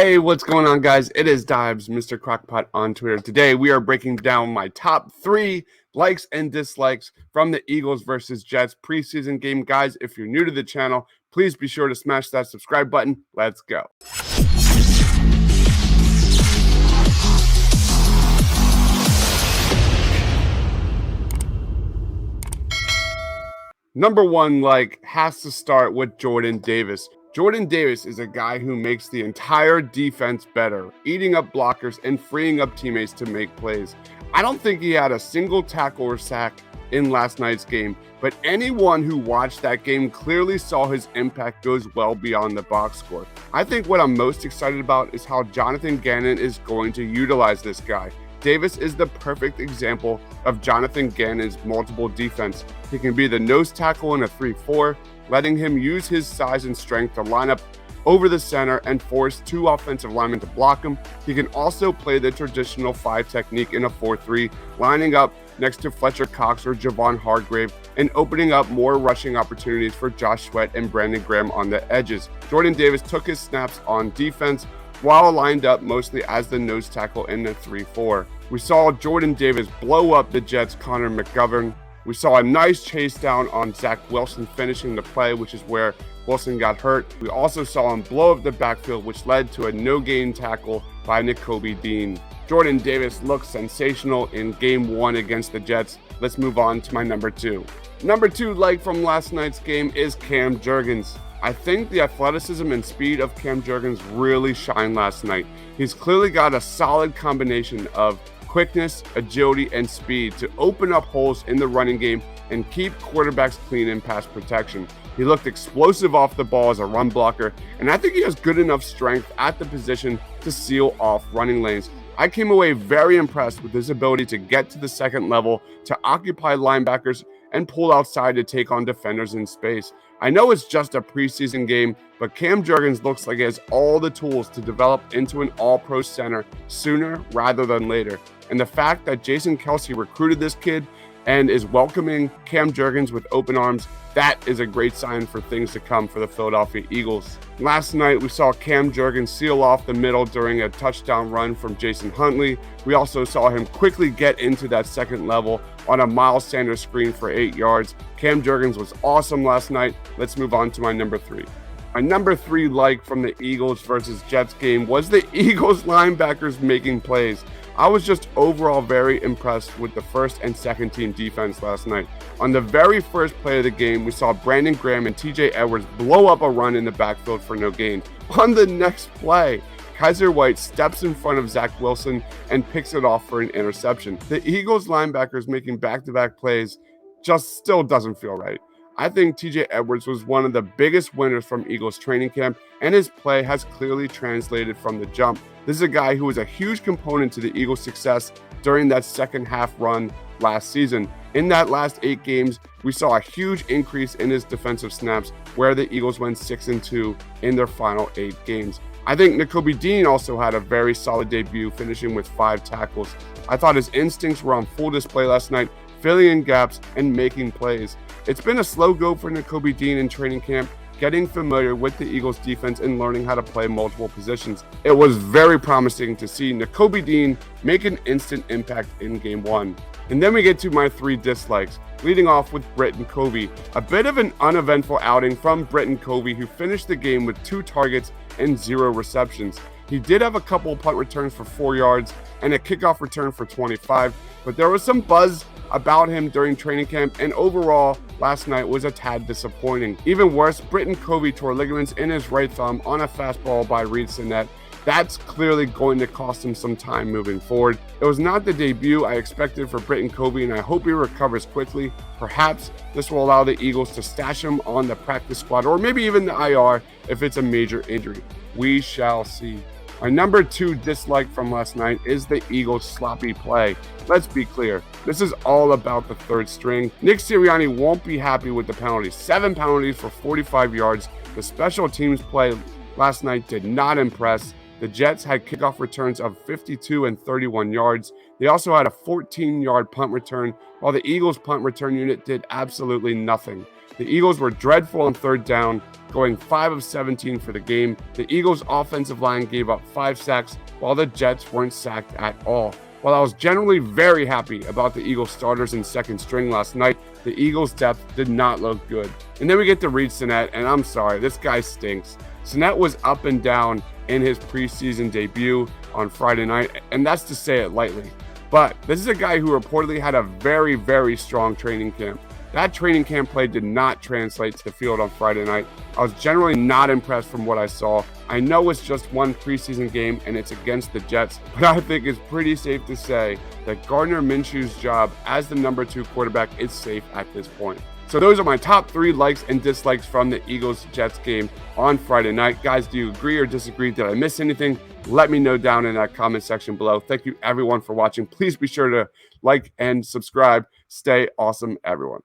Hey, what's going on, guys? It is Dibs, Mr. Crockpot on Twitter. Today, we are breaking down my top 3 likes and dislikes from the Eagles versus Jets preseason game. Guys, if you're new to the channel, please be sure to smash that subscribe button. Let's go. Number 1 like has to start with Jordan Davis. Jordan Davis is a guy who makes the entire defense better, eating up blockers and freeing up teammates to make plays. I don't think he had a single tackle or sack in last night's game, but anyone who watched that game clearly saw his impact goes well beyond the box score. I think what I'm most excited about is how Jonathan Gannon is going to utilize this guy. Davis is the perfect example of Jonathan Gannon's multiple defense. He can be the nose tackle in a 3-4, letting him use his size and strength to line up over the center and force 2 offensive linemen to block him. He can also play the traditional 5 technique in a 4-3, lining up next to Fletcher Cox or Javon Hargrave and opening up more rushing opportunities for Josh Sweat and Brandon Graham on the edges. Jordan Davis took his snaps on defense while lined up mostly as the nose tackle in the 3-4. We saw Jordan Davis blow up the Jets' Connor McGovern. We saw a nice chase down on Zach Wilson finishing the play, which is where Wilson got hurt. We also saw him blow up the backfield, which led to a no-gain tackle by Nakobe Dean. Jordan Davis looked sensational in Game 1 against the Jets. Let's move on to my number 2. Number 2 like from last night's game is Cam Jurgens. I think the athleticism and speed of Cam Jurgens really shined last night. He's clearly got a solid combination of quickness, agility, and speed to open up holes in the running game and keep quarterbacks clean in pass protection. He looked explosive off the ball as a run blocker, and I think he has good enough strength at the position to seal off running lanes. I came away very impressed with his ability to get to the second level, to occupy linebackers, and pull outside to take on defenders in space. I know it's just a preseason game, but Cam Jurgens looks like he has all the tools to develop into an all-pro center sooner rather than later. And the fact that Jason Kelce recruited this kid and is welcoming Cam Jurgens with open arms, that is a great sign for things to come for the Philadelphia Eagles. Last night, we saw Cam Jurgens seal off the middle during a touchdown run from Jason Huntley. We also saw him quickly get into that second level on a Miles Sanders screen for 8 yards. Cam Jurgens was awesome last night. Let's move on to my number 3. My number 3 like from the Eagles versus Jets game was the Eagles linebackers making plays. I was just overall very impressed with the first and second team defense last night. On the very first play of the game, we saw Brandon Graham and TJ Edwards blow up a run in the backfield for no gain. On the next play, Kaiser White steps in front of Zach Wilson and picks it off for an interception. The Eagles linebackers making back-to-back plays just still doesn't feel right. I think TJ Edwards was one of the biggest winners from Eagles training camp, and his play has clearly translated from the jump. This is a guy who was a huge component to the Eagles' success during that second half run last season. In that last 8 games, we saw a huge increase in his defensive snaps, where the Eagles went 6-2 in their final 8 games. I think Nakobe Dean also had a very solid debut, finishing with 5 tackles. I thought his instincts were on full display last night, filling in gaps and making plays. It's been a slow go for Nakobe Dean in training camp, getting familiar with the Eagles defense and learning how to play multiple positions. It was very promising to see Nakobe Dean make an instant impact in Game 1. And then we get to my 3 dislikes, leading off with Britton Covey. A bit of an uneventful outing from Britton Covey, who finished the game with 2 targets and 0 receptions. He did have a couple punt returns for 4 yards and a kickoff return for 25, but there was some buzz about him during training camp, and overall, last night was a tad disappointing. Even worse, Britton Covey tore ligaments in his right thumb on a fastball by Reed Sinnett. That's clearly going to cost him some time moving forward. It was not the debut I expected for Britton Covey, and I hope he recovers quickly. Perhaps this will allow the Eagles to stash him on the practice squad, or maybe even the IR if it's a major injury. We shall see. My number 2 dislike from last night is the Eagles' sloppy play. Let's be clear, this is all about the third string. Nick Sirianni won't be happy with the penalties. 7 penalties for 45 yards. The special teams play last night did not impress. The Jets had kickoff returns of 52 and 31 yards. They also had a 14-yard punt return, while the Eagles' punt return unit did absolutely nothing. The Eagles were dreadful on third down. going 5 of 17 for the game. The Eagles' offensive line gave up 5 sacks, while the Jets weren't sacked at all. While I was generally very happy about the Eagles starters in second string last night, the Eagles' depth did not look good. And then we get to Reid Sinnett, and I'm sorry, this guy stinks. Sinnett was up and down in his preseason debut on Friday night, and that's to say it lightly. But this is a guy who reportedly had a very, very strong training camp. That training camp play did not translate to the field on Friday night. I was generally not impressed from what I saw. I know it's just one preseason game and it's against the Jets, but I think it's pretty safe to say that Gardner Minshew's job as the number 2 quarterback is safe at this point. So those are my top 3 likes and dislikes from the Eagles-Jets game on Friday night. Guys, do you agree or disagree? Did I miss anything? Let me know down in that comment section below. Thank you everyone for watching. Please be sure to like and subscribe. Stay awesome, everyone.